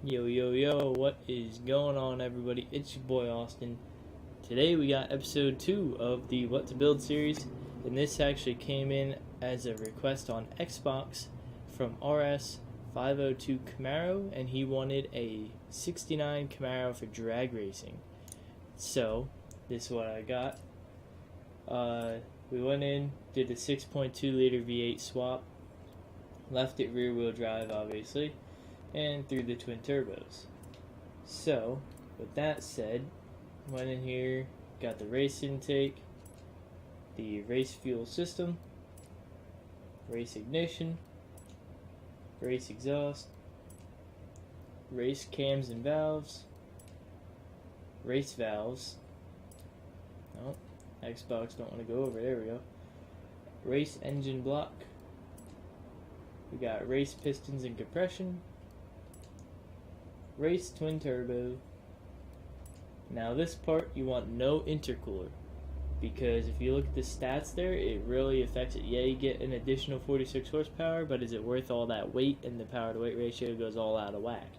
Yo, yo, yo, what is going on, everybody? It's your boy Austin. Today we got episode 2 of the What to Build series, and this actually came in as a request on Xbox from RS502 Camaro, and he wanted a 69 Camaro for drag racing. So, this is what I got. We went in, did a 6.2 liter V8 swap, left it rear wheel drive obviously, and through the twin turbos. So, with that said, went in here, got the race intake, the race fuel system, race ignition, race exhaust, race cams and valves, race valves. Oh, Xbox don't want to go over. There we go. Race engine block. We got race pistons and compression. Race twin turbo. Now this part you want no intercooler, because if you look at the stats there, it really affects it. Yeah, you get an additional 46 horsepower, but is it worth all that weight? And the power to weight ratio goes all out of whack.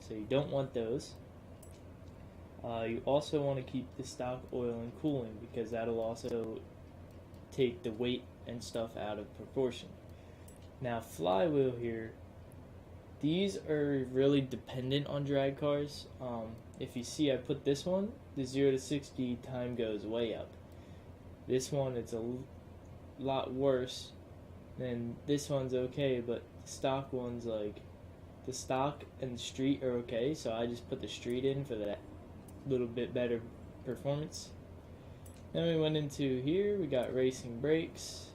So you don't want those. You also want to keep the stock oil and cooling, because that'll also take the weight and stuff out of proportion. Now flywheel here, these are really dependent on drag cars. If you see, I put this one, the 0 to 60 time goes way up. This one, it's a lot worse. Then this one's okay, but the stock one's like, the stock and the street are okay, so I just put the street in for that little bit better performance. Then we went into here, we got racing brakes.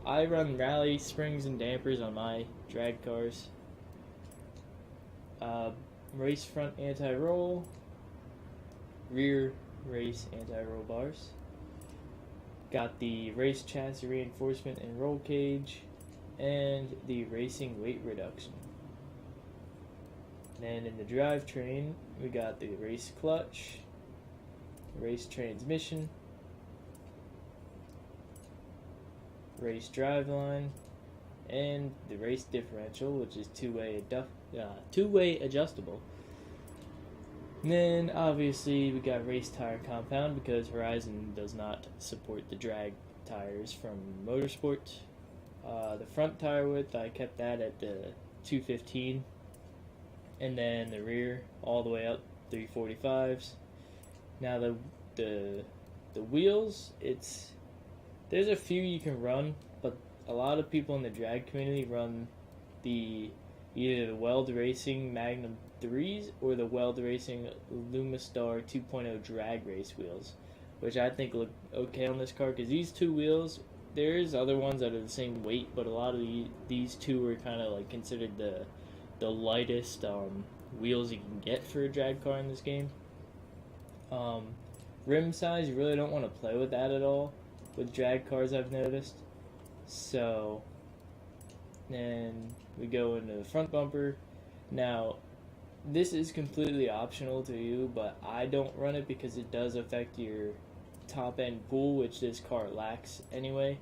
I run rally springs and dampers on my drag cars. Race front anti-roll, rear race anti-roll bars. Got the race chassis reinforcement and roll cage, and the racing weight reduction. Then in the drivetrain, we got the race clutch, race transmission, race driveline, and the race differential, which is two-way adjustable. And then obviously we got race tire compound, because Horizon does not support the drag tires from Motorsport. The front tire width, I kept that at the 215, and then the rear all the way up 345s. Now the wheels, there's a few you can run, but a lot of people in the drag community run either the Weld Racing Magnum 3s or the Weld Racing Lumistar 2.0 drag race wheels, which I think look okay on this car, because these two wheels, there's other ones that are the same weight, but a lot of these two are kind of like considered the lightest wheels you can get for a drag car in this game. Rim size, you really don't want to play with that at all with drag cars, I've noticed. So then we go into the front bumper. Now this is completely optional to you, but I don't run it because it does affect your top end pull, which this car lacks anyway.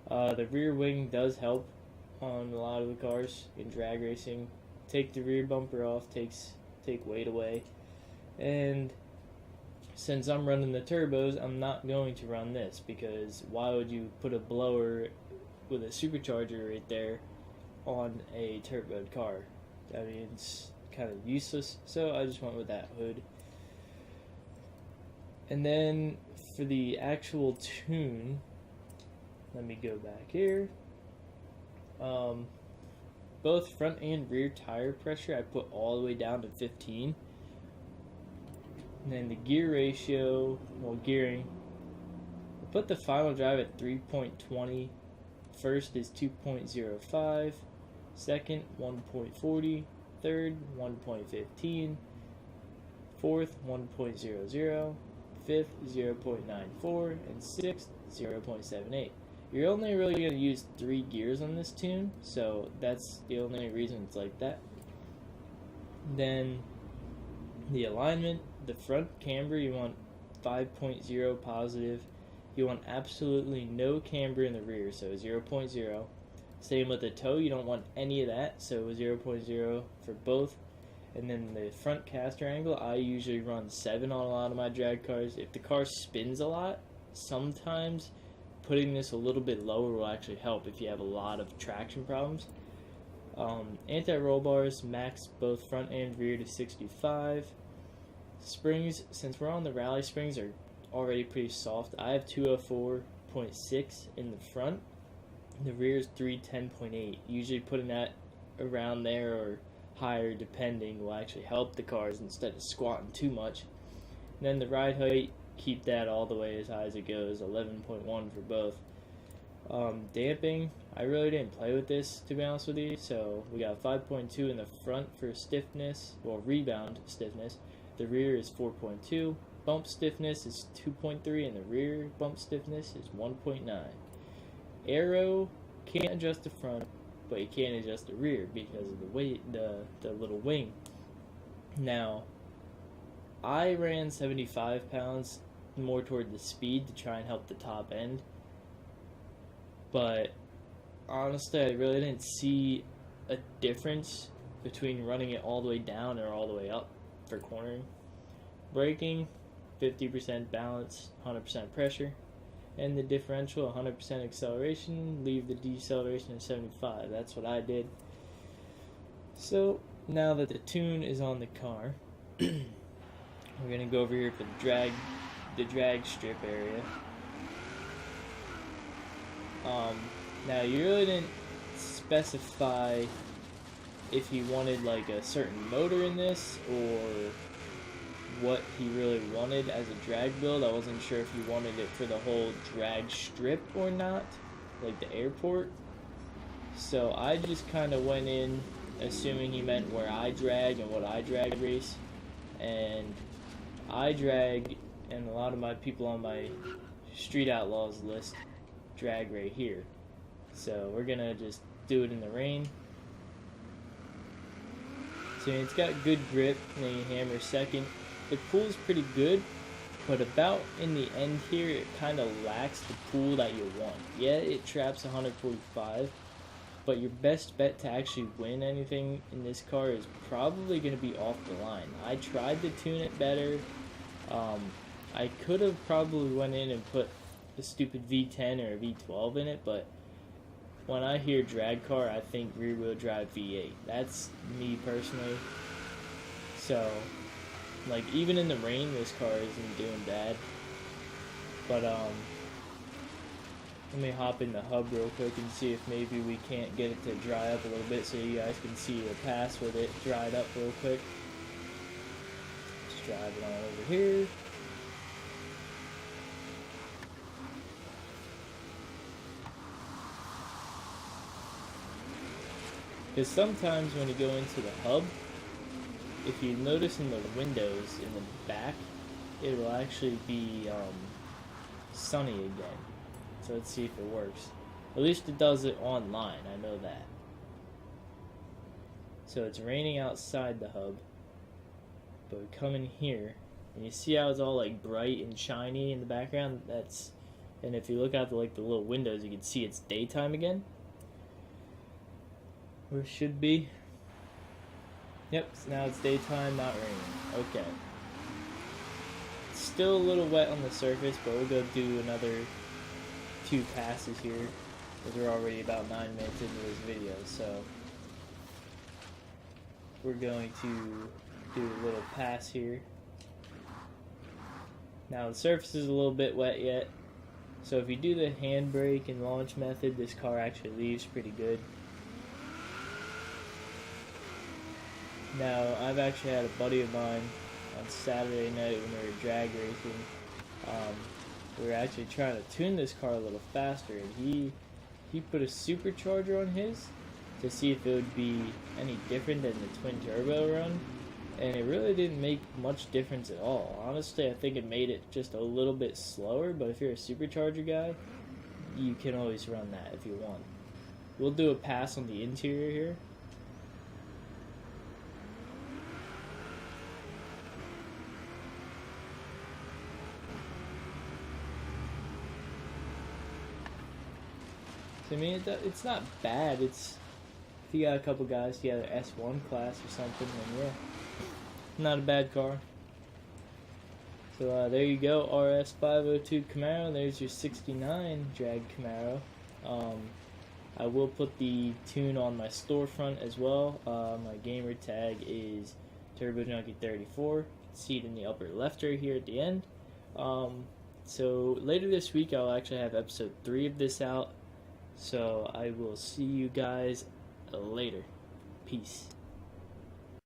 The rear wing does help on a lot of the cars in drag racing. Take the rear bumper off, take weight away. And since I'm running the turbos, I'm not going to run this, because why would you put a blower with a supercharger right there on a turboed car? I mean, it's kind of useless, so I just went with that hood. And then for the actual tune, let me go back here. Both front and rear tire pressure I put all the way down to 15. And then the gear ratio, gearing, I put the final drive at 3.20. First is 2.05, second 1.40, third 1.15, fourth 1.00, fifth 0.94, and sixth 0.78. You're only really going to use 3 gears on this tune, so that's the only reason it's like that. Then the alignment, the front camber, you want 5.0 positive. You want absolutely no camber in the rear, so 0.0. Same with the toe, you don't want any of that, so 0.0 for both. And then the front caster angle, I usually run 7 on a lot of my drag cars. If the car spins a lot, sometimes putting this a little bit lower will actually help if you have a lot of traction problems. Anti-roll bars, max both front and rear to 65. Springs, since we're on the rally, springs are already pretty soft. I have 204.6 in the front. The rear is 310.8. Usually putting that around there or higher depending will actually help the cars instead of squatting too much. And then the ride height, keep that all the way as high as it goes, 11.1 for both. Damping, I really didn't play with this, to be honest with you, so we got 5.2 in the front for stiffness, well, rebound stiffness. The rear is 4.2. Bump stiffness is 2.3, and the rear bump stiffness is 1.9. Aero, can't adjust the front, but you can't adjust the rear because of the weight, the little wing. Now, I ran 75 pounds more toward the speed to try and help the top end, but honestly, I really didn't see a difference between running it all the way down or all the way up for cornering. Braking, 50% balance, 100% pressure. And the differential, 100% acceleration, leave the deceleration at 75. That's what I did. So, now that the tune is on the car, we're going to go over here for the drag strip area. Now, you really didn't specify if he wanted like a certain motor in this or what he really wanted as a drag build. I wasn't sure if he wanted it for the whole drag strip or not, like the airport. So I just kind of went in assuming he meant where I drag and what I drag race. And I drag, and a lot of my people on my Street Outlaws list drag right here. So we're gonna just do it in the rain. So it's got good grip, and then you hammer second. It pulls pretty good, but about in the end here, it kind of lacks the pull that you want. Yeah, it traps 145, but your best bet to actually win anything in this car is probably going to be off the line. I tried to tune it better. I could have probably went in and put a stupid V10 or a V12 in it, but when I hear drag car, I think rear wheel drive V8. That's me personally. So, like, even in the rain, this car isn't doing bad. But, let me hop in the hub real quick and see if maybe we can't get it to dry up a little bit so you guys can see a pass with it dried up real quick. Just drive it on over here. Because sometimes when you go into the hub, if you notice in the windows in the back, it will actually be sunny again. So let's see if it works. At least it does it online, I know that. So it's raining outside the hub, but we come in here, and you see how it's all like bright and shiny in the background? And if you look out the little windows, you can see it's daytime again. Or it should be. Yep, so now it's daytime, not raining. Okay. It's still a little wet on the surface, but we'll go do another 2 passes here, because we're already about 9 minutes into this video, so we're going to do a little pass here. Now the surface is a little bit wet yet, so if you do the handbrake and launch method, this car actually leaves pretty good. Now, I've actually had a buddy of mine on Saturday night when we were drag racing. We were actually trying to tune this car a little faster, and he put a supercharger on his to see if it would be any different than the twin turbo run, and it really didn't make much difference at all. Honestly, I think it made it just a little bit slower, but if you're a supercharger guy, you can always run that if you want. We'll do a pass on the interior here. So, I mean, it's not bad. It's if you got a couple guys together, S1 class or something, then yeah, not a bad car. So there you go, RS502 Camaro. There's your 69 drag Camaro. I will put the tune on my storefront as well. My gamer tag is TurboJunkie34. You can see it in the upper left right here at the end. So later this week I'll actually have episode 3 of this out. So I will see you guys later. Peace.